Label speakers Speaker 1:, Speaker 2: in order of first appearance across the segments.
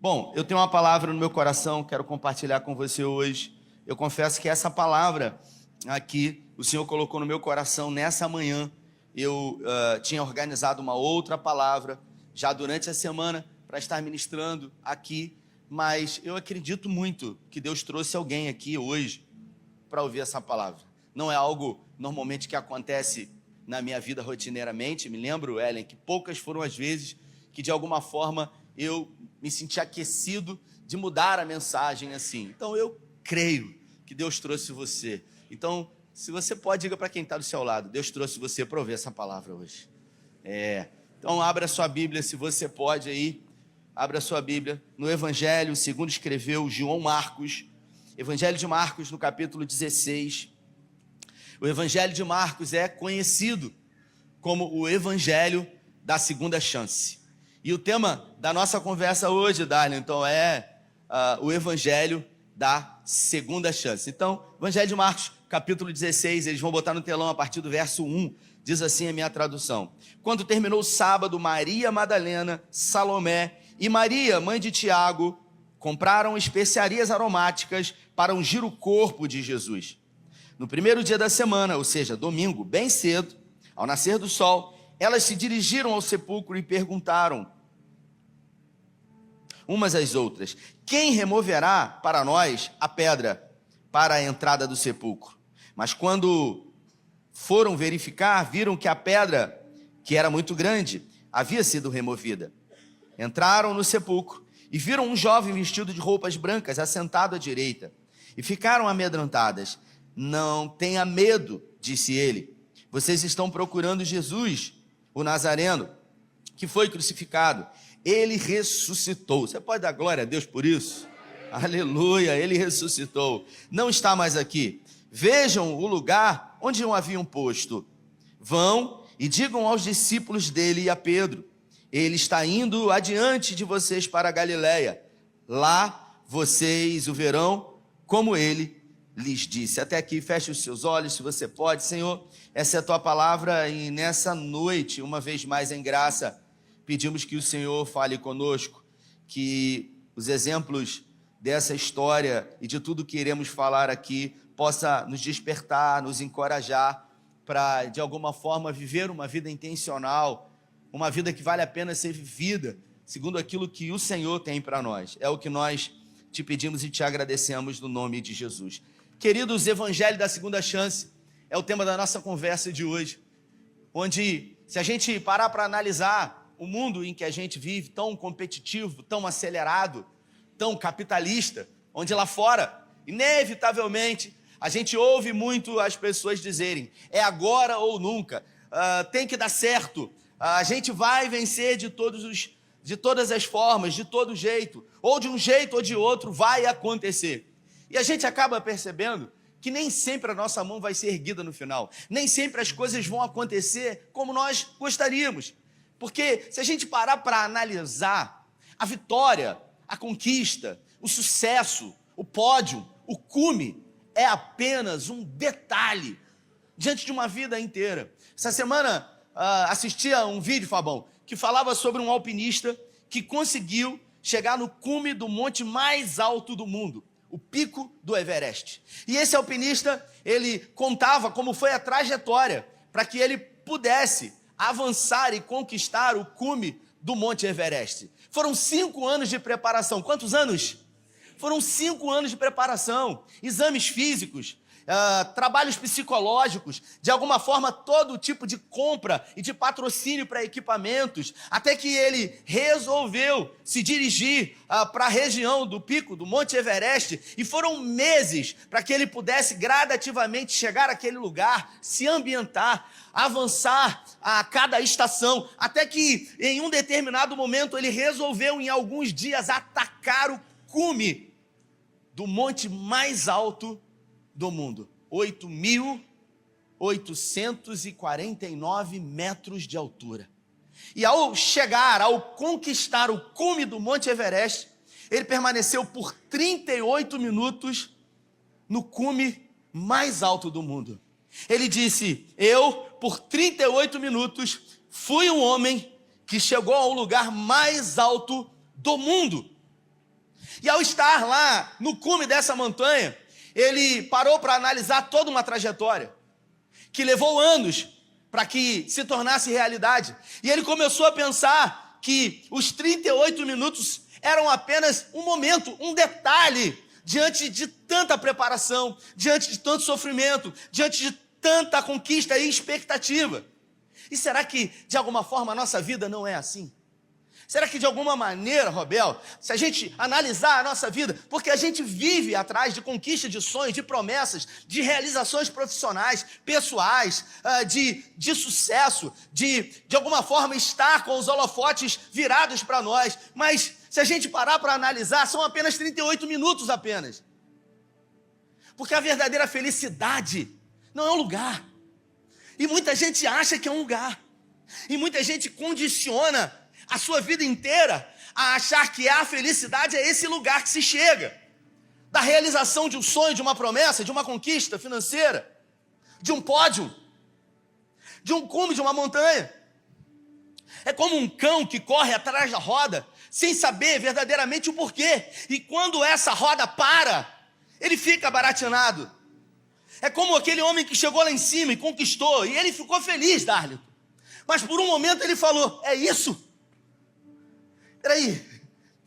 Speaker 1: Bom, eu tenho uma palavra no meu coração, quero compartilhar com você hoje. Eu confesso que essa palavra aqui, o Senhor colocou no meu coração nessa manhã. Eu tinha organizado uma outra palavra já durante a semana para estar ministrando aqui, mas eu acredito muito que Deus trouxe alguém aqui hoje para ouvir essa palavra. Não é algo normalmente que acontece na minha vida rotineiramente. Me lembro, Ellen, que poucas foram as vezes que de alguma forma eu me senti aquecido de mudar a mensagem assim. Então eu creio que Deus trouxe você. Então, se você pode, diga para quem está do seu lado: Deus trouxe você para ouvir essa palavra hoje. Então abra sua Bíblia, se você pode aí. Abra sua Bíblia no Evangelho, segundo escreveu João Marcos. Evangelho de Marcos, no capítulo 16. O Evangelho de Marcos é conhecido como o Evangelho da segunda chance. E o tema da nossa conversa hoje, Darlene, então o Evangelho da segunda chance. Então, Evangelho de Marcos, capítulo 16, eles vão botar no telão a partir do verso 1, diz assim a minha tradução: Quando terminou o sábado, Maria Madalena, Salomé e Maria, mãe de Tiago, compraram especiarias aromáticas para ungir o corpo de Jesus. No primeiro dia da semana, ou seja, domingo, bem cedo, ao nascer do sol, elas se dirigiram ao sepulcro e perguntaram umas às outras: quem removerá para nós a pedra para a entrada do sepulcro? Mas quando foram verificar, viram que a pedra, que era muito grande, havia sido removida. Entraram no sepulcro e viram um jovem vestido de roupas brancas assentado à direita, e ficaram amedrontadas. Não tenha medo, disse ele. Vocês estão procurando Jesus, o Nazareno, que foi crucificado. Ele ressuscitou. Você pode dar glória a Deus por isso? Aleluia, ele ressuscitou. Não está mais aqui. Vejam o lugar onde o haviam posto. Vão e digam aos discípulos dele e a Pedro: ele está indo adiante de vocês para a Galileia. Lá vocês o verão, como ele lhes disse. Até aqui, feche os seus olhos, se você pode. Senhor, essa é a tua palavra, e nessa noite, uma vez mais em graça, pedimos que o Senhor fale conosco, que os exemplos dessa história e de tudo que iremos falar aqui possa nos despertar, nos encorajar para, de alguma forma, viver uma vida intencional, uma vida que vale a pena ser vivida, segundo aquilo que o Senhor tem para nós. É o que nós te pedimos e te agradecemos no nome de Jesus. Queridos, Evangelho da segunda chance é o tema da nossa conversa de hoje, onde, se a gente parar para analisar o mundo em que a gente vive, tão competitivo, tão acelerado, tão capitalista, onde lá fora, inevitavelmente, a gente ouve muito as pessoas dizerem: é agora ou nunca, tem que dar certo, a gente vai vencer de todas as formas, de todo jeito, ou de um jeito ou de outro vai acontecer. E a gente acaba percebendo que nem sempre a nossa mão vai ser erguida no final, nem sempre as coisas vão acontecer como nós gostaríamos. Porque se a gente parar para analisar, a vitória, a conquista, o sucesso, o pódio, o cume, é apenas um detalhe diante de uma vida inteira. Essa semana assisti a um vídeo, Fabão, que falava sobre um alpinista que conseguiu chegar no cume do monte mais alto do mundo, o Pico do Everest. E esse alpinista, ele contava como foi a trajetória para que ele pudesse avançar e conquistar o cume do Monte Everest. Foram 5 anos de preparação. Quantos anos? Foram 5 anos de preparação, exames físicos, trabalhos psicológicos, de alguma forma todo tipo de compra e de patrocínio para equipamentos, até que ele resolveu se dirigir para a região do pico do Monte Everest, e foram meses para que ele pudesse gradativamente chegar àquele lugar, se ambientar, avançar a cada estação, até que em um determinado momento ele resolveu em alguns dias atacar o cume do monte mais alto do mundo, 8.849 metros de altura. E ao conquistar o cume do Monte Everest, ele permaneceu por 38 minutos no cume mais alto do mundo. Ele disse: eu, por 38 minutos, fui um homem que chegou ao lugar mais alto do mundo. E ao estar lá no cume dessa montanha, ele parou para analisar toda uma trajetória que levou anos para que se tornasse realidade. E ele começou a pensar que os 38 minutos eram apenas um momento, um detalhe, diante de tanta preparação, diante de tanto sofrimento, diante de tanta conquista e expectativa. E será que, de alguma forma, a nossa vida não é assim? Será que, de alguma maneira, Robel, se a gente analisar a nossa vida, porque a gente vive atrás de conquista de sonhos, de promessas, de realizações profissionais, pessoais, de sucesso, de alguma forma estar com os holofotes virados para nós, mas se a gente parar para analisar, são apenas 38 minutos apenas. Porque a verdadeira felicidade não é um lugar. E muita gente acha que é um lugar. E muita gente condiciona a sua vida inteira a achar que a felicidade é esse lugar que se chega. Da realização de um sonho, de uma promessa, de uma conquista financeira, de um pódio, de um cume, de uma montanha. É como um cão que corre atrás da roda, sem saber verdadeiramente o porquê. E quando essa roda para, ele fica baratinado. É como aquele homem que chegou lá em cima e conquistou, e ele ficou feliz, Darlito. Mas por um momento ele falou, é isso? Peraí,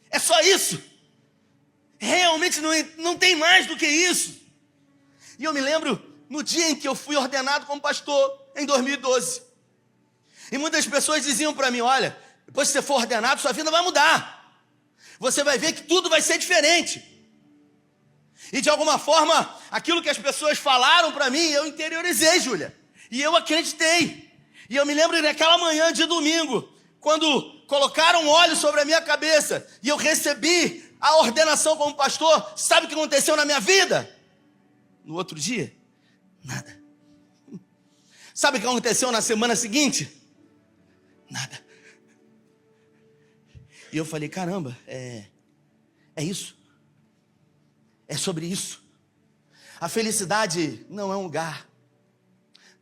Speaker 1: é só isso? Realmente não tem mais do que isso? E eu me lembro no dia em que eu fui ordenado como pastor, em 2012. E muitas pessoas diziam para mim, olha, depois que você for ordenado, sua vida vai mudar. Você vai ver que tudo vai ser diferente. E de alguma forma, aquilo que as pessoas falaram para mim, eu interiorizei, Júlia. E eu acreditei. E eu me lembro naquela manhã de domingo, quando colocaram óleo sobre a minha cabeça, e eu recebi a ordenação como pastor, sabe o que aconteceu na minha vida? No outro dia, nada. Sabe o que aconteceu na semana seguinte? Nada. E eu falei, caramba, é isso. É sobre isso. A felicidade não é um lugar.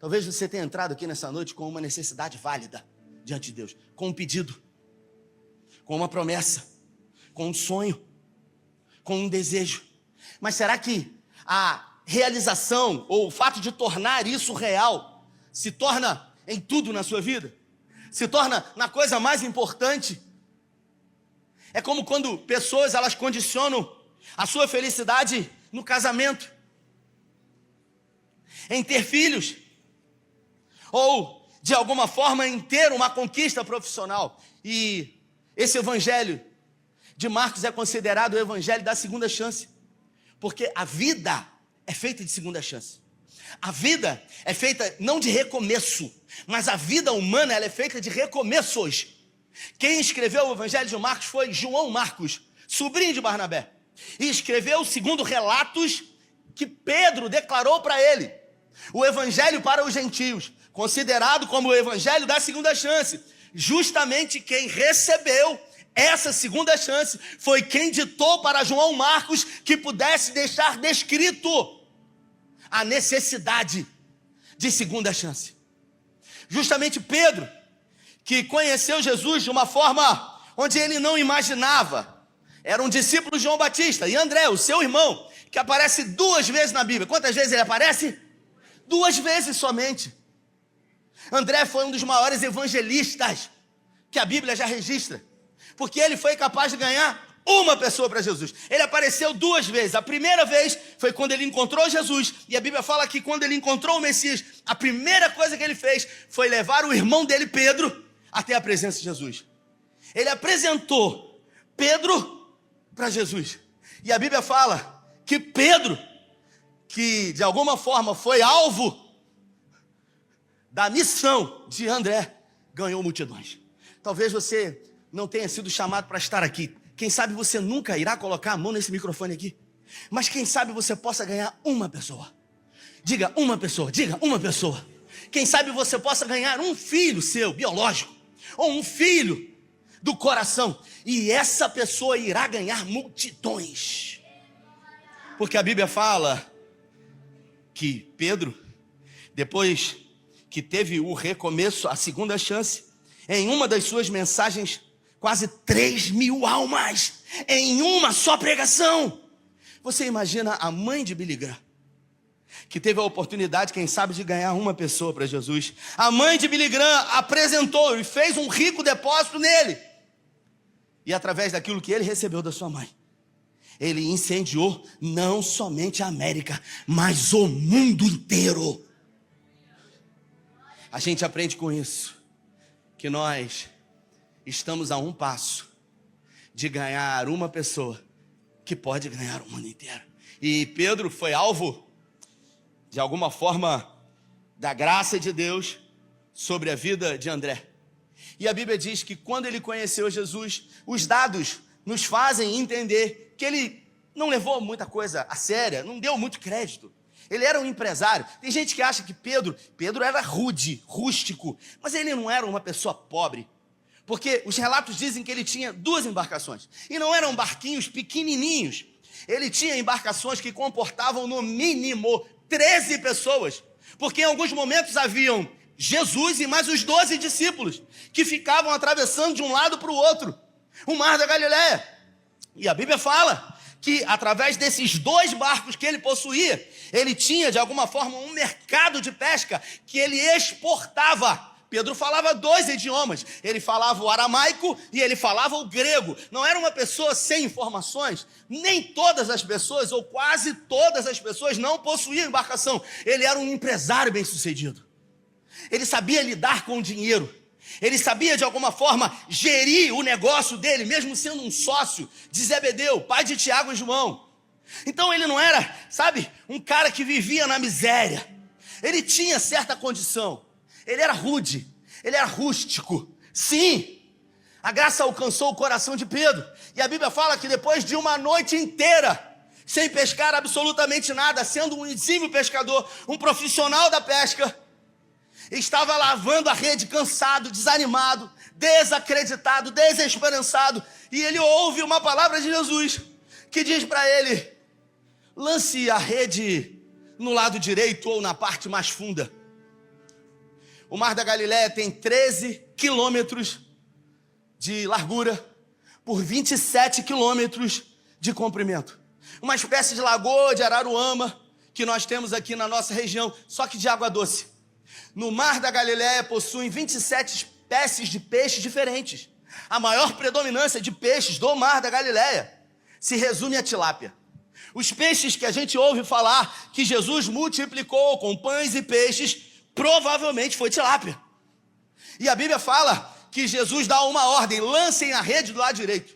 Speaker 1: Talvez você tenha entrado aqui nessa noite com uma necessidade válida diante de Deus, com um pedido, com uma promessa, com um sonho, com um desejo. Mas será que a realização ou o fato de tornar isso real se torna em tudo na sua vida? Se torna na coisa mais importante? É como quando pessoas elas condicionam a sua felicidade no casamento, em ter filhos, ou de alguma forma em ter uma conquista profissional. E esse evangelho de Marcos é considerado o evangelho da segunda chance, porque a vida é feita de segunda chance. A vida é feita não de recomeço, mas a vida humana ela é feita de recomeços. Quem escreveu o evangelho de Marcos foi João Marcos, sobrinho de Barnabé, e escreveu segundo relatos que Pedro declarou para ele, o evangelho para os gentios, considerado como o evangelho da segunda chance. Justamente quem recebeu essa segunda chance foi quem ditou para João Marcos que pudesse deixar descrito a necessidade de segunda chance. Justamente Pedro, que conheceu Jesus de uma forma onde ele não imaginava, era um discípulo de João Batista, e André, o seu irmão, que aparece 2 vezes na Bíblia. Quantas vezes ele aparece? 2 vezes somente. André foi um dos maiores evangelistas que a Bíblia já registra, porque ele foi capaz de ganhar uma pessoa para Jesus. Ele apareceu 2 vezes. A primeira vez foi quando ele encontrou Jesus, e a Bíblia fala que quando ele encontrou o Messias, a primeira coisa que ele fez foi levar o irmão dele, Pedro, até a presença de Jesus. Ele apresentou Pedro para Jesus. E a Bíblia fala que Pedro, que de alguma forma foi alvo da missão de André, ganhou multidões. Talvez você não tenha sido chamado para estar aqui. Quem sabe você nunca irá colocar a mão nesse microfone aqui. Mas quem sabe você possa ganhar uma pessoa. Diga uma pessoa, diga uma pessoa. Quem sabe você possa ganhar um filho seu, biológico, ou um filho do coração. E essa pessoa irá ganhar multidões. Porque a Bíblia fala que Pedro, depois que teve o recomeço, a segunda chance, em uma das suas mensagens quase 3.000 almas em uma só pregação. Você imagina a mãe de Billy Graham, que teve a oportunidade, quem sabe, de ganhar uma pessoa para Jesus. A mãe de Billy Graham apresentou e fez um rico depósito nele. E através daquilo que ele recebeu da sua mãe, ele incendiou não somente a América, mas o mundo inteiro. A gente aprende com isso que nós estamos a um passo de ganhar uma pessoa que pode ganhar o mundo inteiro. E Pedro foi alvo, de alguma forma, da graça de Deus sobre a vida de André. E a Bíblia diz que quando ele conheceu Jesus, os dados nos fazem entender que ele não levou muita coisa a sério, não deu muito crédito. Ele era um empresário. Tem gente que acha que Pedro era rude, rústico, mas ele não era uma pessoa pobre. Porque os relatos dizem que ele tinha 2 embarcações. E não eram barquinhos pequenininhos. Ele tinha embarcações que comportavam no mínimo 13 pessoas. Porque em alguns momentos haviam Jesus e mais os 12 discípulos, que ficavam atravessando de um lado para o outro o Mar da Galileia. E a Bíblia fala que através desses 2 barcos que ele possuía, ele tinha de alguma forma um mercado de pesca que ele exportava. Pedro falava 2 idiomas, ele falava o aramaico e ele falava o grego. Não era uma pessoa sem informações, nem todas as pessoas, ou quase todas as pessoas, não possuíam embarcação. Ele era um empresário bem-sucedido, ele sabia lidar com o dinheiro, ele sabia de alguma forma gerir o negócio dele, mesmo sendo um sócio de Zebedeu, pai de Tiago e João. Então ele não era, um cara que vivia na miséria. Ele tinha certa condição. Ele era rude, ele era rústico. Sim, a graça alcançou o coração de Pedro. E a Bíblia fala que depois de uma noite inteira, sem pescar absolutamente nada, sendo um exímio pescador, um profissional da pesca, estava lavando a rede cansado, desanimado, desacreditado, desesperançado. E ele ouve uma palavra de Jesus, que diz para ele: lance a rede no lado direito ou na parte mais funda. O Mar da Galileia tem 13 quilômetros de largura por 27 quilômetros de comprimento. Uma espécie de lagoa de Araruama que nós temos aqui na nossa região, só que de água doce. No Mar da Galileia possuem 27 espécies de peixes diferentes. A maior predominância de peixes do Mar da Galileia se resume à tilápia. Os peixes que a gente ouve falar que Jesus multiplicou com pães e peixes, provavelmente foi tilápia. E a Bíblia fala que Jesus dá uma ordem: lancem a rede do lado direito.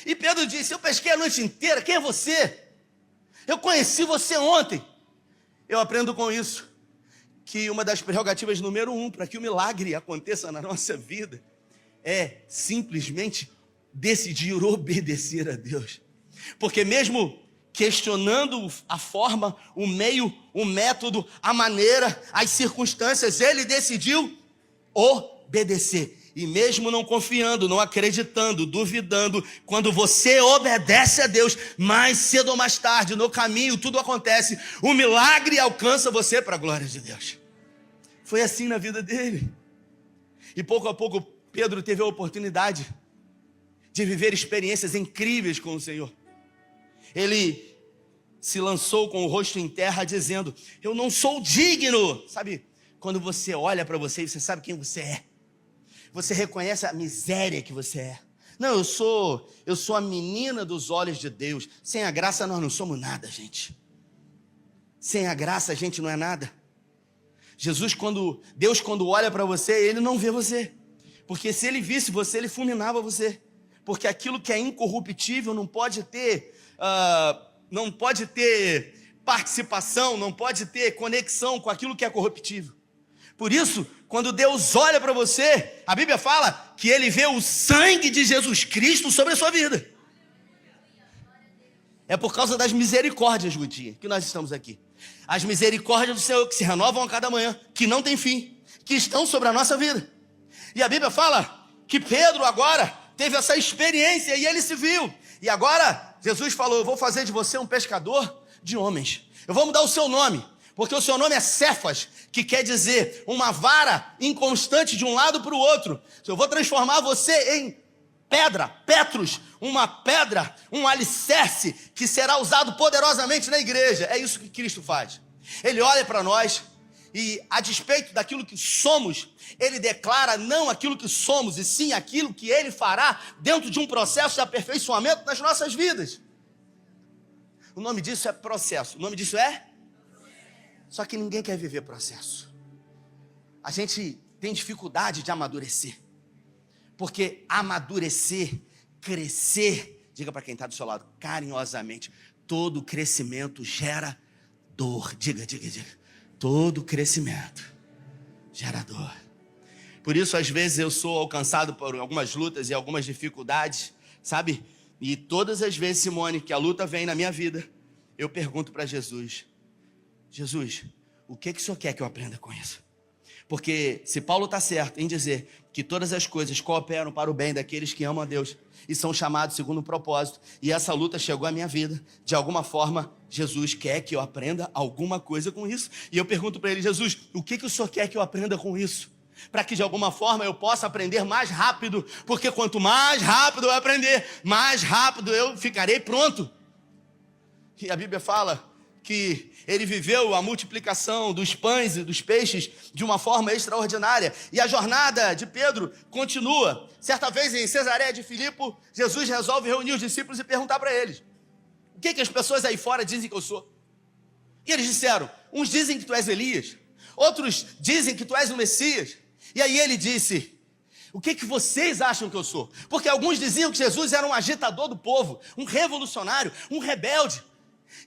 Speaker 1: E Pedro disse: eu pesquei a noite inteira, quem é você? Eu conheci você ontem. Eu aprendo com isso que uma das prerrogativas número 1 para que o milagre aconteça na nossa vida é simplesmente decidir obedecer a Deus. Porque mesmo questionando a forma, o meio, o método, a maneira, as circunstâncias, ele decidiu obedecer. E mesmo não confiando, não acreditando, duvidando, quando você obedece a Deus, mais cedo ou mais tarde, no caminho, tudo acontece. O milagre alcança você para a glória de Deus. Foi assim na vida dele. E pouco a pouco, Pedro teve a oportunidade de viver experiências incríveis com o Senhor. Ele se lançou com o rosto em terra dizendo: eu não sou digno. Sabe, quando você olha para você e você sabe quem você é. Você reconhece a miséria que você é. Não, eu sou a menina dos olhos de Deus. Sem a graça nós não somos nada, gente. Sem a graça a gente não é nada. Deus quando olha para você, ele não vê você. Porque se ele visse você, ele fulminava você. Porque aquilo que é incorruptível não pode ter participação, não pode ter conexão com aquilo que é corruptível. Por isso, quando Deus olha para você, a Bíblia fala que ele vê o sangue de Jesus Cristo sobre a sua vida. É por causa das misericórdias, Gutinha, que nós estamos aqui. As misericórdias do Senhor que se renovam a cada manhã, que não tem fim, que estão sobre a nossa vida. E a Bíblia fala que Pedro agora teve essa experiência e ele se viu. E agora Jesus falou: eu vou fazer de você um pescador de homens. Eu vou mudar o seu nome, porque o seu nome é Cefas, que quer dizer uma vara inconstante de um lado para o outro. Eu vou transformar você em pedra, Petrus, uma pedra, um alicerce que será usado poderosamente na igreja. É isso que Cristo faz. Ele olha para nós e, a despeito daquilo que somos, ele declara não aquilo que somos, e sim aquilo que ele fará dentro de um processo de aperfeiçoamento nas nossas vidas. O nome disso é processo. O nome disso é? Só que ninguém quer viver processo. A gente tem dificuldade de amadurecer. Porque amadurecer, crescer, diga para quem está do seu lado, carinhosamente, todo crescimento gera dor. Diga. Todo crescimento gera dor. Por isso, às vezes, eu sou alcançado por algumas lutas e algumas dificuldades, sabe? E todas as vezes, Simone, que a luta vem na minha vida, eu pergunto para Jesus, o que o Senhor quer que eu aprenda com isso? Porque se Paulo está certo em dizer que todas as coisas cooperam para o bem daqueles que amam a Deus e são chamados segundo um propósito, e essa luta chegou à minha vida, de alguma forma, Jesus quer que eu aprenda alguma coisa com isso. E eu pergunto para ele, Jesus, o que o Senhor quer que eu aprenda com isso? Para que de alguma forma eu possa aprender mais rápido, porque quanto mais rápido eu aprender, mais rápido eu ficarei pronto. E a Bíblia fala que ele viveu a multiplicação dos pães e dos peixes de uma forma extraordinária. E a jornada de Pedro continua. Certa vez em Cesareia de Filipe, Jesus resolve reunir os discípulos e perguntar para eles, o que as pessoas aí fora dizem que eu sou? E eles disseram, uns dizem que tu és Elias, outros dizem que tu és o Messias. E aí ele disse, o que vocês acham que eu sou? Porque alguns diziam que Jesus era um agitador do povo, um revolucionário, um rebelde.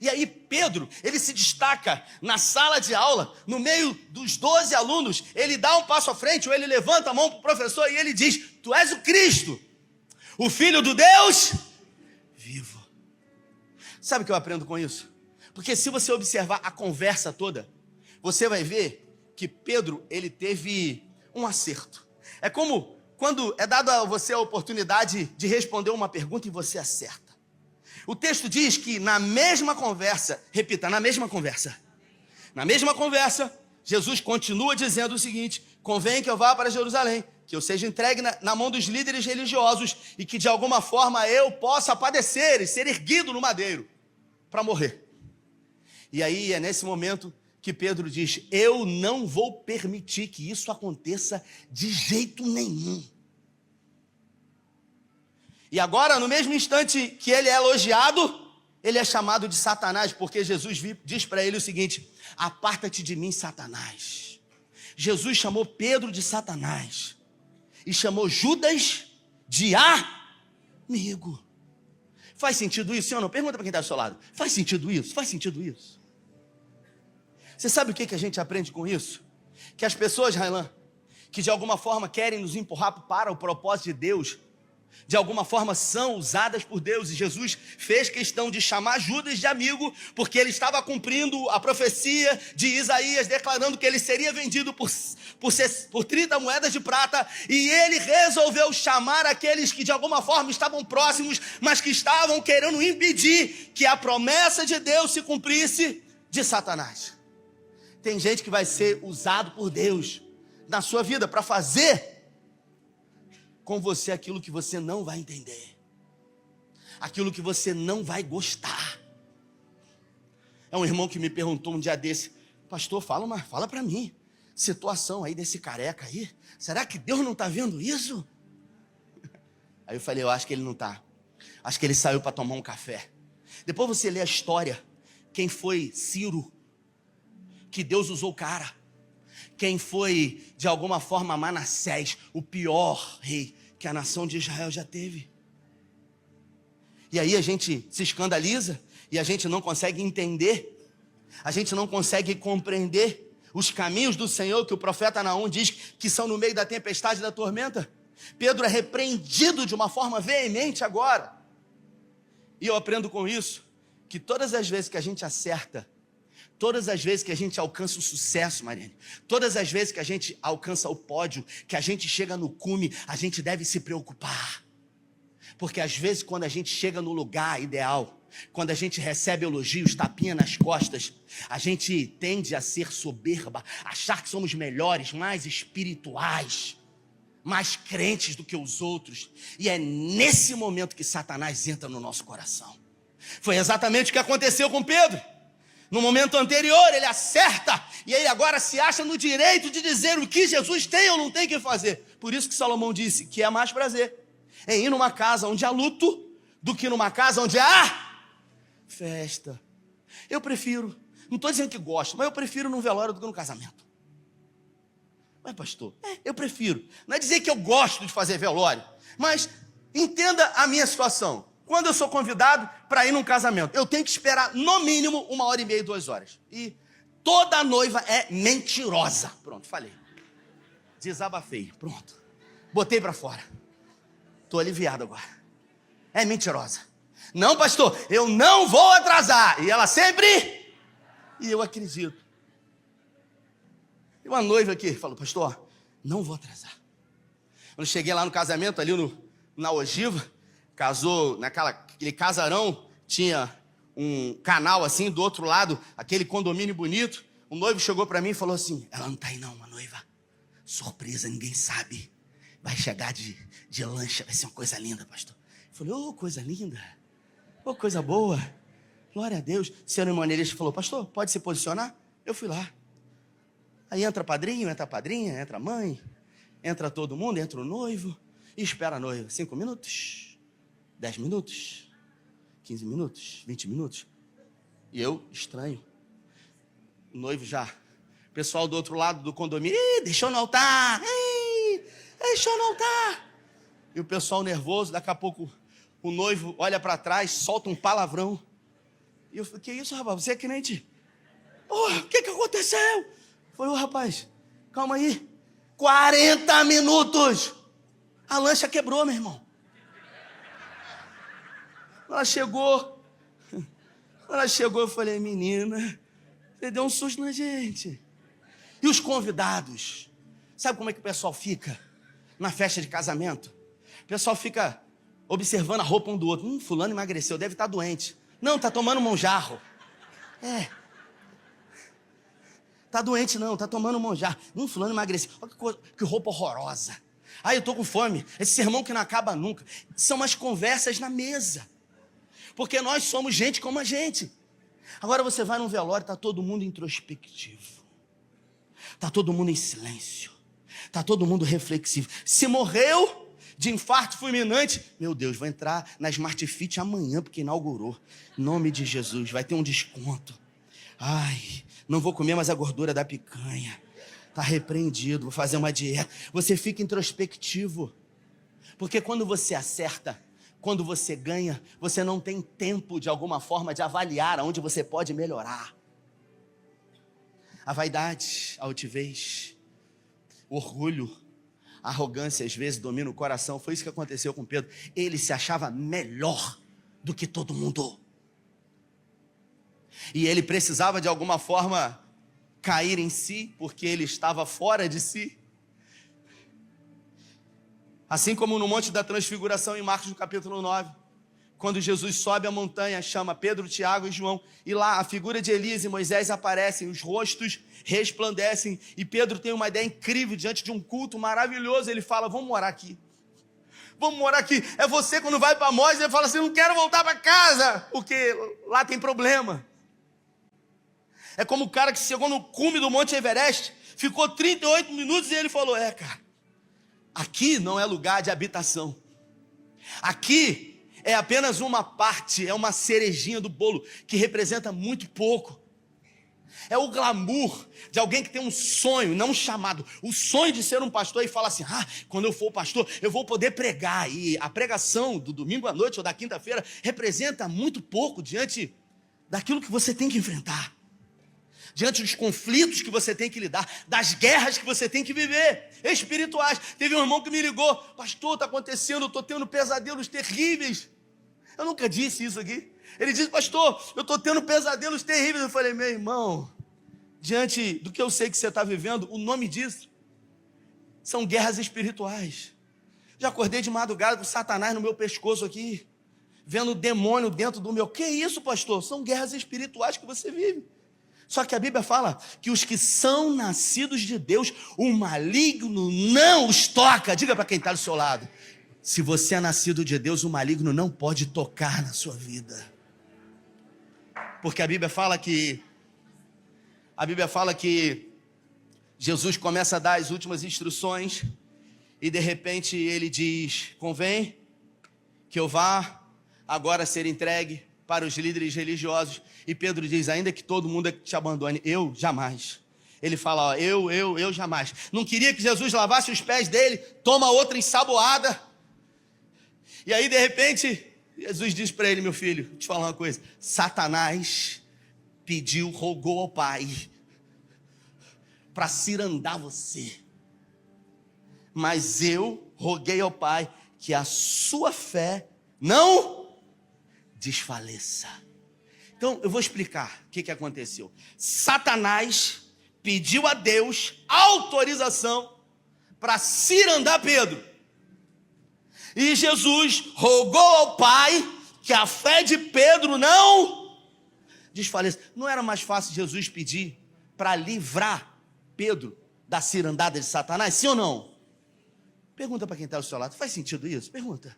Speaker 1: E aí Pedro, ele se destaca na sala de aula, no meio dos 12 alunos, ele dá um passo à frente, ou ele levanta a mão para o professor e ele diz, tu és o Cristo, o Filho do Deus vivo. Sabe o que eu aprendo com isso? Porque se você observar a conversa toda, você vai ver que Pedro, ele teve um acerto. É como quando é dada a você a oportunidade de responder uma pergunta e você acerta. O texto diz que na mesma conversa, repita, na mesma conversa, Jesus continua dizendo o seguinte, convém que eu vá para Jerusalém, que eu seja entregue na mão dos líderes religiosos e que de alguma forma eu possa padecer e ser erguido no madeiro para morrer. E aí é nesse momento que Pedro diz, eu não vou permitir que isso aconteça de jeito nenhum. E agora, no mesmo instante que ele é elogiado, ele é chamado de Satanás, porque Jesus diz para ele o seguinte, aparta-te de mim, Satanás. Jesus chamou Pedro de Satanás e chamou Judas de amigo. Faz sentido isso, sim ou não? Pergunta para quem está do seu lado. Faz sentido isso? Faz sentido isso? Você sabe o que a gente aprende com isso? Que as pessoas, Railan, que de alguma forma querem nos empurrar para o propósito de Deus, de alguma forma são usadas por Deus, e Jesus fez questão de chamar Judas de amigo, porque ele estava cumprindo a profecia de Isaías, declarando que ele seria vendido por 30 moedas de prata, e ele resolveu chamar aqueles que de alguma forma estavam próximos, mas que estavam querendo impedir que a promessa de Deus se cumprisse, de Satanás. Tem gente que vai ser usado por Deus na sua vida para fazer com você aquilo que você não vai entender, aquilo que você não vai gostar. É um irmão que me perguntou um dia desse, pastor, fala para mim, situação aí desse careca aí, será que Deus não está vendo isso? Aí eu falei, eu acho que ele não está, acho que ele saiu para tomar um café. Depois você lê a história, quem foi Ciro, que Deus usou o cara, quem foi, de alguma forma, Manassés, o pior rei que a nação de Israel já teve. E aí a gente se escandaliza, e a gente não consegue entender, a gente não consegue compreender os caminhos do Senhor, que o profeta Naum diz que são no meio da tempestade e da tormenta. Pedro é repreendido de uma forma veemente agora. E eu aprendo com isso, que todas as vezes que a gente acerta, todas as vezes que a gente alcança o sucesso, Mariane, todas as vezes que a gente alcança o pódio, que a gente chega no cume, a gente deve se preocupar. Porque às vezes quando a gente chega no lugar ideal, quando a gente recebe elogios, tapinha nas costas, a gente tende a ser soberba, achar que somos melhores, mais espirituais. mais crentes do que os outros. E é nesse momento que Satanás entra no nosso coração. Foi exatamente o que aconteceu com Pedro. No momento anterior, ele acerta, e ele agora se acha no direito de dizer o que Jesus tem ou não tem que fazer. Por isso que Salomão disse que é mais prazer em ir numa casa onde há luto do que numa casa onde há festa. Eu prefiro, não estou dizendo que gosto, mas eu prefiro num velório do que no casamento. Mas pastor, eu prefiro. Não é dizer que eu gosto de fazer velório, mas entenda a minha situação. Quando eu sou convidado para ir num casamento, eu tenho que esperar no mínimo 1h30, 2 horas. E toda noiva é mentirosa. Pronto, falei. Desabafei, pronto. Botei para fora. Estou aliviado agora. É mentirosa. Não, pastor, eu não vou atrasar. E ela sempre... E eu acredito. E uma noiva aqui falou, pastor, não vou atrasar. Quando cheguei lá no casamento, ali na ogiva, casou naquele casarão, tinha um canal assim, do outro lado, aquele condomínio bonito. O noivo chegou para mim e falou assim, ela não tá aí não, uma noiva. Surpresa, ninguém sabe. Vai chegar de lancha, vai ser uma coisa linda, pastor. Eu falei, ô, coisa linda. Ô, coisa boa. Glória a Deus. O cerimonialista falou, pastor, pode se posicionar? Eu fui lá. Aí entra padrinho, entra padrinha, entra mãe, entra todo mundo, entra o noivo e espera a noiva. 5 minutos, 10 minutos, 15 minutos, 20 minutos. E eu, estranho. O noivo já. O pessoal do outro lado do condomínio, deixou no altar, deixou no altar. E o pessoal nervoso, daqui a pouco o noivo olha para trás, solta um palavrão. E eu falei, que isso, rapaz, você é crente? O que aconteceu? Foi, rapaz, calma aí. 40 minutos. A lancha quebrou, meu irmão. Ela chegou, eu falei, menina, você deu um susto na gente. E os convidados? Sabe como é que o pessoal fica na festa de casamento? O pessoal fica observando a roupa um do outro. Fulano emagreceu, deve estar doente. Não, está tomando monjarro. Tá doente não, tá tomando monjarro. Fulano emagreceu. Olha que roupa horrorosa. Eu estou com fome. Esse sermão que não acaba nunca. São as conversas na mesa. Porque nós somos gente como a gente. Agora você vai num velório, está todo mundo introspectivo. Está todo mundo em silêncio. Está todo mundo reflexivo. Se morreu de infarto fulminante, meu Deus, vou entrar na Smart Fit amanhã, porque inaugurou. Em nome de Jesus, vai ter um desconto. Não vou comer mais a gordura da picanha. Está repreendido, vou fazer uma dieta. Você fica introspectivo. Porque quando você acerta, quando você ganha, você não tem tempo, de alguma forma, de avaliar aonde você pode melhorar. A vaidade, a altivez, o orgulho, a arrogância, às vezes, domina o coração. Foi isso que aconteceu com Pedro. Ele se achava melhor do que todo mundo. E ele precisava, de alguma forma, cair em si, porque ele estava fora de si. Assim como no Monte da Transfiguração, em Marcos, no capítulo 9, quando Jesus sobe a montanha, chama Pedro, Tiago e João, e lá a figura de Elias e Moisés aparecem, os rostos resplandecem, e Pedro tem uma ideia incrível diante de um culto maravilhoso. Ele fala, vamos morar aqui. Vamos morar aqui. É você quando vai para Moisés, ele fala assim, não quero voltar para casa, porque lá tem problema. É como o cara que chegou no cume do Monte Everest, ficou 38 minutos e ele falou, cara, aqui não é lugar de habitação. Aqui é apenas uma parte, é uma cerejinha do bolo, que representa muito pouco. É o glamour de alguém que tem um sonho, não um chamado, o sonho de ser um pastor, e fala assim, quando eu for pastor, eu vou poder pregar. E a pregação do domingo à noite ou da quinta-feira representa muito pouco diante daquilo que você tem que enfrentar, diante dos conflitos que você tem que lidar, das guerras que você tem que viver, espirituais. Teve um irmão que me ligou, pastor, está acontecendo, eu estou tendo pesadelos terríveis. Eu nunca disse isso aqui. Ele disse, pastor, eu estou tendo pesadelos terríveis. Eu falei, meu irmão, diante do que eu sei que você está vivendo, o nome disso são guerras espirituais. Já acordei de madrugada com Satanás no meu pescoço aqui, vendo o demônio dentro do meu. Que isso, pastor? São guerras espirituais que você vive. Só que a Bíblia fala que os que são nascidos de Deus, o maligno não os toca. Diga para quem está do seu lado: se você é nascido de Deus, o maligno não pode tocar na sua vida. Porque a Bíblia fala que Jesus começa a dar as últimas instruções e de repente ele diz: convém que eu vá agora ser entregue para os líderes religiosos. E Pedro diz: ainda que todo mundo te abandone, eu jamais. Ele fala: ó, eu jamais. Não queria que Jesus lavasse os pés dele, toma outra ensaboada. E aí de repente Jesus diz para ele: meu filho, deixa eu te falar uma coisa. Satanás rogou ao Pai para cirandar você. Mas eu roguei ao Pai que a sua fé não desfaleça. Então eu vou explicar o que aconteceu. Satanás pediu a Deus autorização para cirandar Pedro. E Jesus rogou ao Pai que a fé de Pedro não desfaleça. Não era mais fácil Jesus pedir para livrar Pedro da cirandada de Satanás? Sim ou não? Pergunta para quem está ao seu lado: faz sentido isso? Pergunta.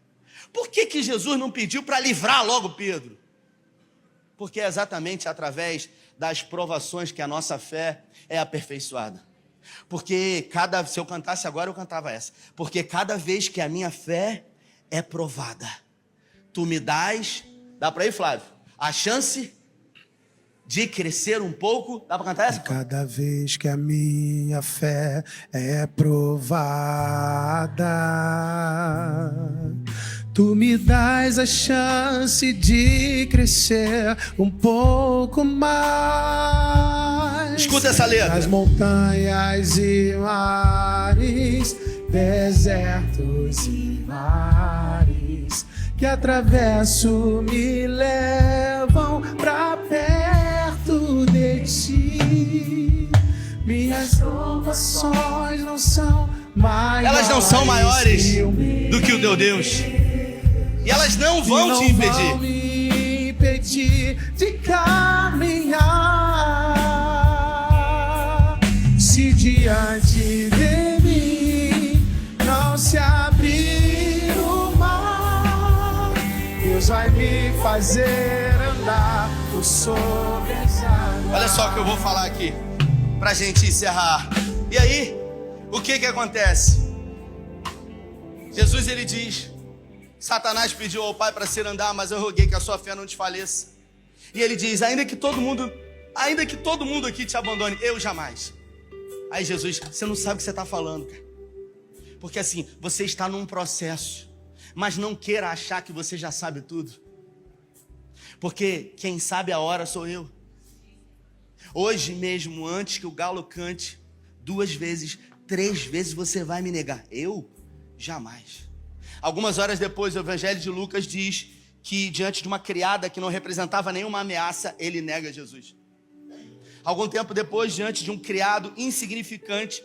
Speaker 1: Por que Jesus não pediu para livrar logo Pedro? Porque é exatamente através das provações que a nossa fé é aperfeiçoada. Porque se eu cantasse agora, eu cantava essa. Porque cada vez que a minha fé é provada, tu me dás, dá para ir, Flávio, a chance de crescer um pouco. Dá para cantar essa?
Speaker 2: Cada vez que a minha fé é provada, tu me dás a chance de crescer um pouco mais.
Speaker 1: Escuta essa letra.
Speaker 2: As montanhas e mares, desertos e mares que atravesso me levam pra perto de ti. Minhas provações não são maiores.
Speaker 1: Elas não são maiores do que o teu Deus. E elas não vão te impedir.
Speaker 2: Vão me impedir de caminhar. Se diante de mim não se abrir o mar, Deus vai me fazer andar por sobre as águas.
Speaker 1: Olha só o que eu vou falar aqui pra gente encerrar. E aí, o que acontece? Jesus, ele diz: Satanás pediu ao Pai para cirandar, mas eu roguei que a sua fé não desfaleça. E ele diz: ainda que todo mundo aqui te abandone, eu jamais. Aí Jesus: você não sabe o que você está falando, cara. Porque assim, você está num processo, mas não queira achar que você já sabe tudo. Porque quem sabe a hora sou eu. Hoje mesmo, antes que o galo cante, 2 vezes, 3 vezes você vai me negar. Eu? Jamais. Algumas horas depois, o Evangelho de Lucas diz que diante de uma criada que não representava nenhuma ameaça, ele nega Jesus. Algum tempo depois, diante de um criado insignificante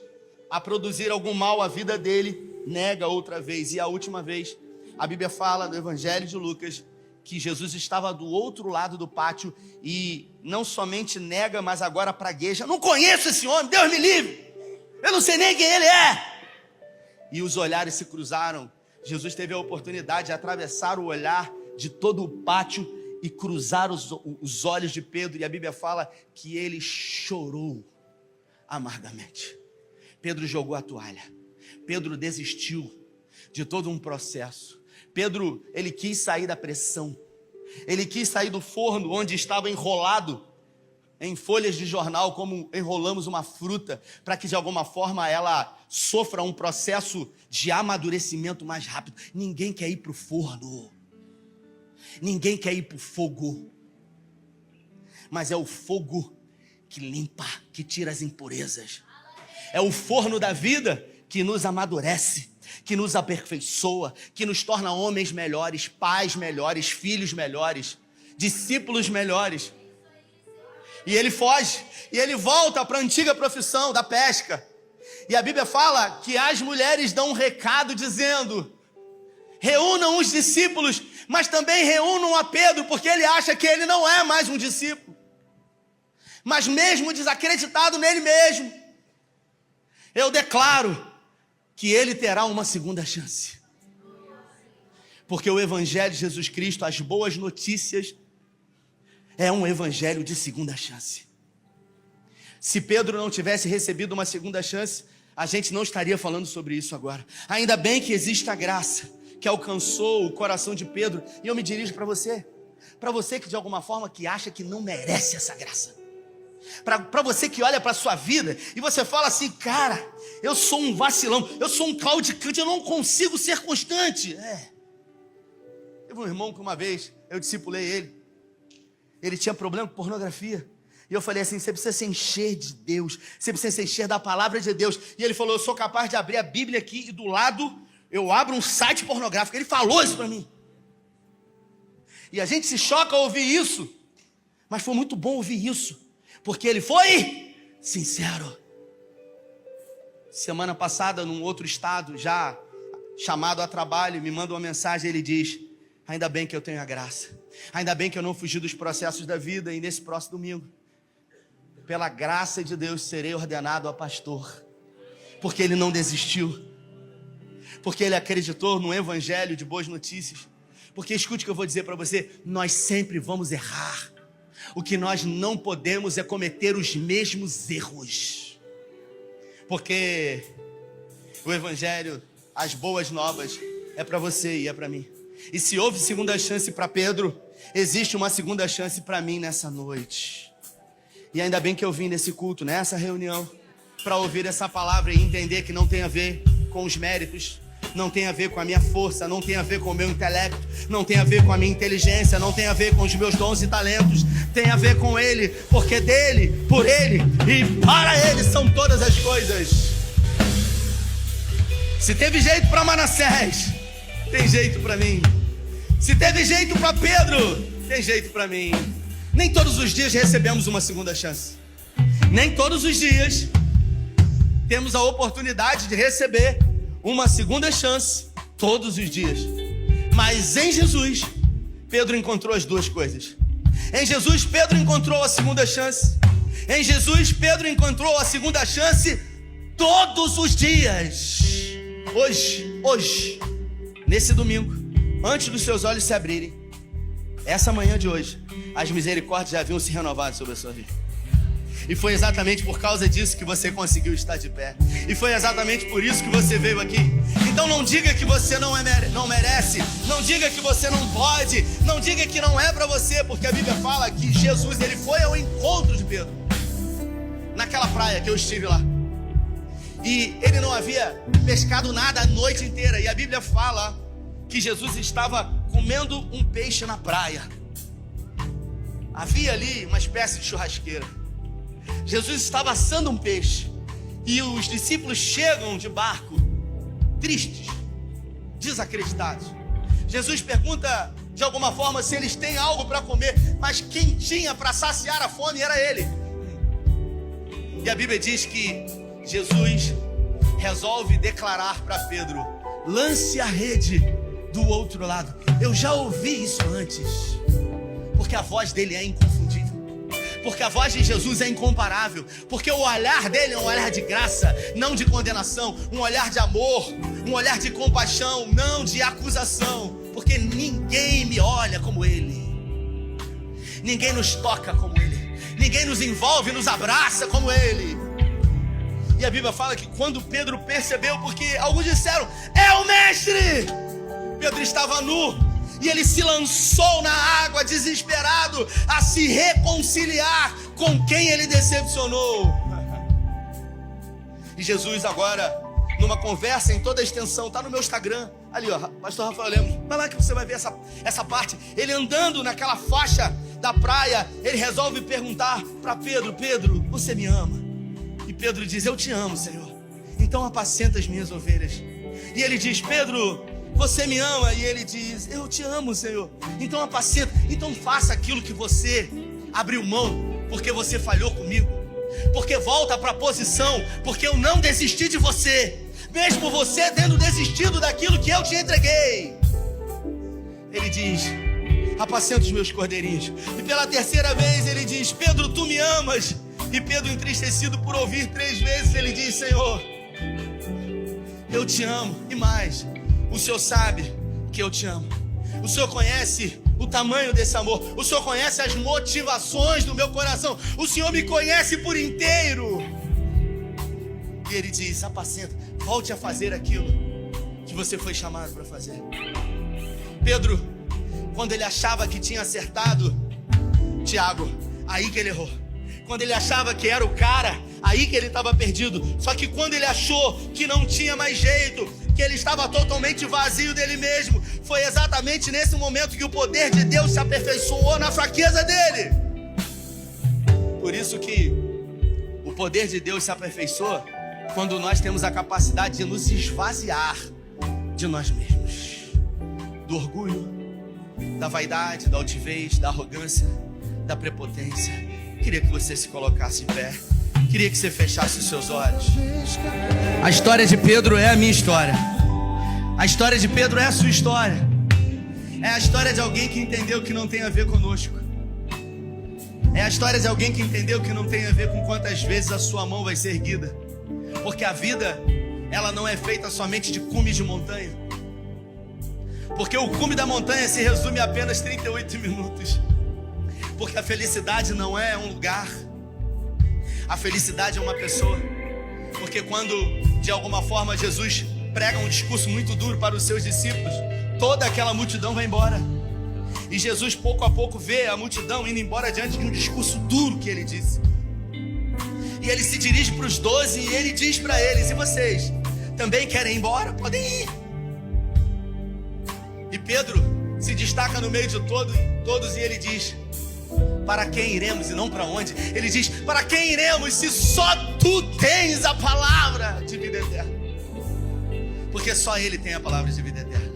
Speaker 1: a produzir algum mal à vida dele, nega outra vez. E a última vez, a Bíblia fala no Evangelho de Lucas que Jesus estava do outro lado do pátio e não somente nega, mas agora pragueja: não conheço esse homem, Deus me livre, eu não sei nem quem ele é. E os olhares se cruzaram. Jesus teve a oportunidade de atravessar o olhar de todo o pátio e cruzar os olhos de Pedro, e a Bíblia fala que ele chorou amargamente. Pedro jogou a toalha. Pedro desistiu de todo um processo. Pedro, ele quis sair da pressão. Ele quis sair do forno onde estava enrolado em folhas de jornal, como enrolamos uma fruta, para que de alguma forma ela sofra um processo de amadurecimento mais rápido. Ninguém quer ir para o forno. Ninguém quer ir para o fogo. Mas é o fogo que limpa, que tira as impurezas. É o forno da vida que nos amadurece, que nos aperfeiçoa, que nos torna homens melhores, pais melhores, filhos melhores, discípulos melhores. E ele foge, e ele volta para a antiga profissão da pesca. E a Bíblia fala que as mulheres dão um recado dizendo: reúnam os discípulos, mas também reúnam a Pedro, porque ele acha que ele não é mais um discípulo. Mas mesmo desacreditado nele mesmo, eu declaro que ele terá uma segunda chance. Porque o evangelho de Jesus Cristo, as boas notícias, é um evangelho de segunda chance. Se Pedro não tivesse recebido uma segunda chance, a gente não estaria falando sobre isso agora. Ainda bem que existe a graça que alcançou o coração de Pedro. E eu me dirijo para você que de alguma forma que acha que não merece essa graça. Para você que olha para a sua vida e você fala assim: cara, eu sou um vacilão, eu sou um claudicante, eu não consigo ser constante. Teve um irmão que uma vez eu discipulei ele tinha problema com pornografia. E eu falei assim: você precisa se encher de Deus, você precisa se encher da palavra de Deus. E ele falou: eu sou capaz de abrir a Bíblia aqui e do lado eu abro um site pornográfico. Ele falou isso para mim. E a gente se choca ao ouvir isso, mas foi muito bom ouvir isso, porque ele foi sincero. Semana passada, num outro estado, já chamado a trabalho, me manda uma mensagem. Ele diz: ainda bem que eu tenho a graça, ainda bem que eu não fugi dos processos da vida. E nesse próximo domingo, pela graça de Deus, serei ordenado a pastor. Porque ele não desistiu, porque ele acreditou no evangelho de boas notícias. Porque escute o que eu vou dizer para você: nós sempre vamos errar. O que nós não podemos é cometer os mesmos erros. Porque o evangelho, as boas novas, é para você e é para mim. E se houve segunda chance para Pedro, existe uma segunda chance para mim nessa noite. E ainda bem que eu vim nesse culto, nessa reunião, para ouvir essa palavra e entender que não tem a ver com os méritos, não tem a ver com a minha força, não tem a ver com o meu intelecto, não tem a ver com a minha inteligência, não tem a ver com os meus dons e talentos, tem a ver com Ele, porque dele, por Ele e para Ele são todas as coisas. Se teve jeito para Manassés, tem jeito para mim. Se teve jeito para Pedro, tem jeito para mim. Nem todos os dias recebemos uma segunda chance. Nem todos os dias temos a oportunidade de receber uma segunda chance. Todos os dias. Mas em Jesus, Pedro encontrou as duas coisas. Em Jesus, Pedro encontrou a segunda chance. Em Jesus, Pedro encontrou a segunda chance todos os dias. Hoje, nesse domingo, antes dos seus olhos se abrirem, essa manhã de hoje, as misericórdias já haviam se renovado sobre a sua vida. E foi exatamente por causa disso que você conseguiu estar de pé. E foi exatamente por isso que você veio aqui. Então não diga que você não merece. Não diga que você não pode. Não diga que não é para você. Porque a Bíblia fala que Jesus, ele foi ao encontro de Pedro, naquela praia que eu estive lá. E ele não havia pescado nada a noite inteira. E a Bíblia fala que Jesus estava comendo um peixe na praia. Havia ali uma espécie de churrasqueira. Jesus estava assando um peixe. E os discípulos chegam de barco, tristes, desacreditados. Jesus pergunta de alguma forma se eles têm algo para comer. Mas quem tinha para saciar a fome era ele. E a Bíblia diz que Jesus resolve declarar para Pedro: lance a rede do outro lado. Eu já ouvi isso antes. Porque a voz dele é inconfundível. Porque a voz de Jesus é incomparável. Porque o olhar dele é um olhar de graça, não de condenação. Um olhar de amor, um olhar de compaixão, não de acusação. Porque ninguém me olha como ele. Ninguém nos toca como ele. Ninguém nos envolve, nos abraça como ele. E a Bíblia fala que quando Pedro percebeu, porque alguns disseram: é o mestre! Pedro estava nu. E ele se lançou na água, desesperado, a se reconciliar com quem ele decepcionou. E Jesus agora, numa conversa em toda a extensão, está no meu Instagram, ali ó, pastor Rafael Lemos, vai lá que você vai ver essa parte. Ele andando naquela faixa da praia, ele resolve perguntar para Pedro: Pedro, você me ama? E Pedro diz: eu te amo, Senhor, então apacenta as minhas ovelhas. E ele diz: Pedro, você me ama? E ele diz: eu te amo, Senhor, então apacenta. Então faça aquilo que você abriu mão, porque você falhou comigo. Porque volta para a posição, porque eu não desisti de você, mesmo você tendo desistido daquilo que eu te entreguei. Ele diz: apacenta os meus cordeirinhos. E pela terceira vez ele diz: Pedro, tu me amas? E Pedro, entristecido por ouvir 3 vezes, ele diz: Senhor, eu te amo. E mais, o Senhor sabe que eu te amo. O Senhor conhece o tamanho desse amor. O Senhor conhece as motivações do meu coração. O Senhor me conhece por inteiro. E ele diz: apacenta, volte a fazer aquilo que você foi chamado para fazer. Pedro, quando ele achava que tinha acertado, Tiago, aí que ele errou. Quando ele achava que era o cara, aí que ele estava perdido. Só que quando ele achou que não tinha mais jeito, que ele estava totalmente vazio dele mesmo, foi exatamente nesse momento que o poder de Deus se aperfeiçoou na fraqueza dele. Por isso que o poder de Deus se aperfeiçoa quando nós temos a capacidade de nos esvaziar de nós mesmos, do orgulho, da vaidade, da altivez, da arrogância, da prepotência. Queria que você se colocasse em pé. Queria que você fechasse os seus olhos. A história de Pedro é a minha história. A história de Pedro é a sua história. É a história de alguém que entendeu que não tem a ver conosco. É a história de alguém que entendeu que não tem a ver com quantas vezes a sua mão vai ser erguida. Porque a vida, ela não é feita somente de cumes de montanha. Porque o cume da montanha se resume a apenas 38 minutos. Porque a felicidade não é um lugar. A felicidade é uma pessoa. Porque quando, de alguma forma, Jesus prega um discurso muito duro para os seus discípulos, toda aquela multidão vai embora. E Jesus, pouco a pouco, vê a multidão indo embora diante de um discurso duro que ele disse. E ele se dirige para os 12 e ele diz para eles: e vocês, também querem ir embora? Podem ir. E Pedro se destaca no meio de todos e ele diz: para quem iremos e não para onde? Ele diz: para quem iremos se só tu tens a palavra de vida eterna? Porque só ele tem a palavra de vida eterna.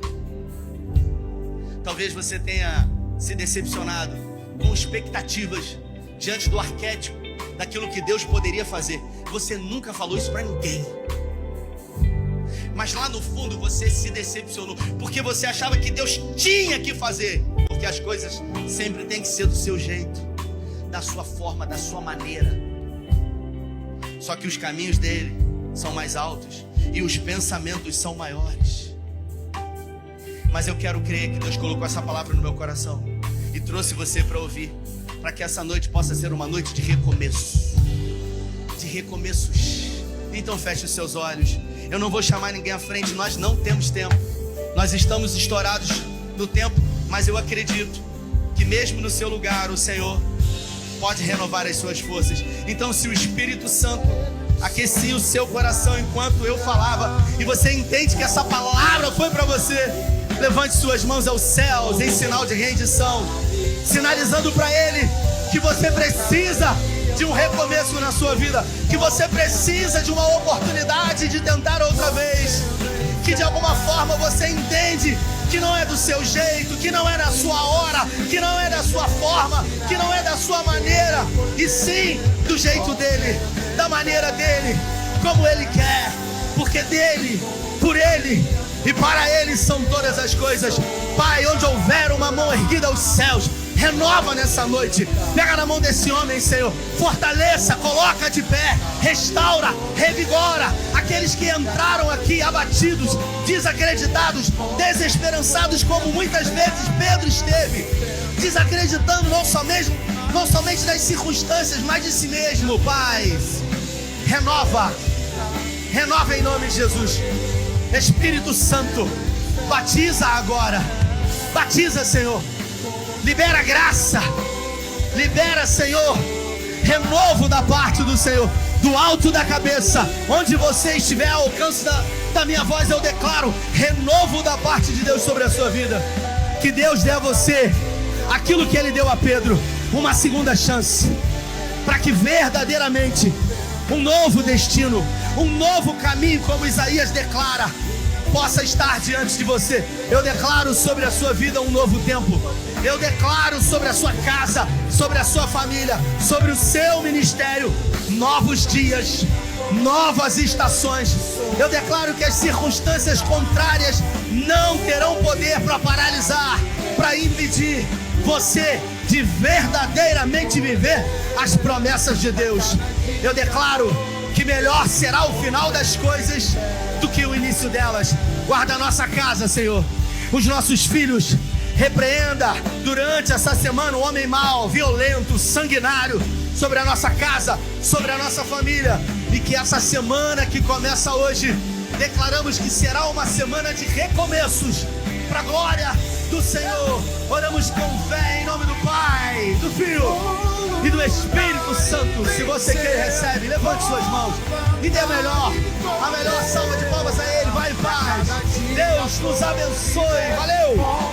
Speaker 1: Talvez você tenha se decepcionado com expectativas diante do arquétipo daquilo que Deus poderia fazer. Você nunca falou isso para ninguém. Mas lá no fundo você se decepcionou, porque você achava que Deus tinha que fazer. Porque as coisas sempre têm que ser do seu jeito, da sua forma, da sua maneira. Só que os caminhos dele são mais altos e os pensamentos são maiores. Mas eu quero crer que Deus colocou essa palavra no meu coração e trouxe você para ouvir, para que essa noite possa ser uma noite de recomeço, de recomeços. Então feche os seus olhos. Eu não vou chamar ninguém à frente, nós não temos tempo. Nós estamos estourados no tempo, mas eu acredito que mesmo no seu lugar o Senhor pode renovar as suas forças. Então, se o Espírito Santo aquecia o seu coração enquanto eu falava, e você entende que essa palavra foi para você, levante suas mãos aos céus em sinal de rendição, sinalizando para Ele que você precisa de um recomeço na sua vida, que você precisa de uma oportunidade de tentar outra vez, que de alguma forma você entende que não é do seu jeito, que não é da sua hora, que não é da sua forma, que não é da sua maneira, e sim do jeito dele, da maneira dele, como ele quer, porque dele, por ele e para ele são todas as coisas. Pai, onde houver uma mão erguida aos céus, renova nessa noite. Pega na mão desse homem, Senhor. Fortaleça, coloca de pé, restaura, revigora aqueles que entraram aqui abatidos, desacreditados, desesperançados, como muitas vezes Pedro esteve, desacreditando não somente das circunstâncias, mas de si mesmo. Pai, renova em nome de Jesus. Espírito Santo, batiza agora, batiza, Senhor. Libera graça, libera, Senhor, renovo da parte do Senhor, do alto da cabeça, onde você estiver ao alcance da minha voz, eu declaro renovo da parte de Deus sobre a sua vida. Que Deus dê a você aquilo que Ele deu a Pedro, uma segunda chance, para que verdadeiramente um novo destino, um novo caminho, como Isaías declara, possa estar diante de você. Eu declaro sobre a sua vida um novo tempo. Eu declaro sobre a sua casa, sobre a sua família, sobre o seu ministério, novos dias, novas estações. Eu declaro que as circunstâncias contrárias não terão poder para paralisar, para impedir
Speaker 2: você de verdadeiramente viver as promessas de Deus. Eu declaro que melhor será o final das coisas do que o início delas. Guarda a nossa casa, Senhor, os nossos filhos. Repreenda durante essa semana o homem mau, violento, sanguinário sobre a nossa casa, sobre a nossa família. E que essa semana que começa hoje, declaramos que será uma semana de recomeços para a glória do Senhor. Oramos com fé em nome do Pai, do Filho e do Espírito Santo. Se você quer, recebe, levante suas mãos e dê a melhor salva de palmas a Ele. Vai em paz. Deus nos abençoe. Valeu!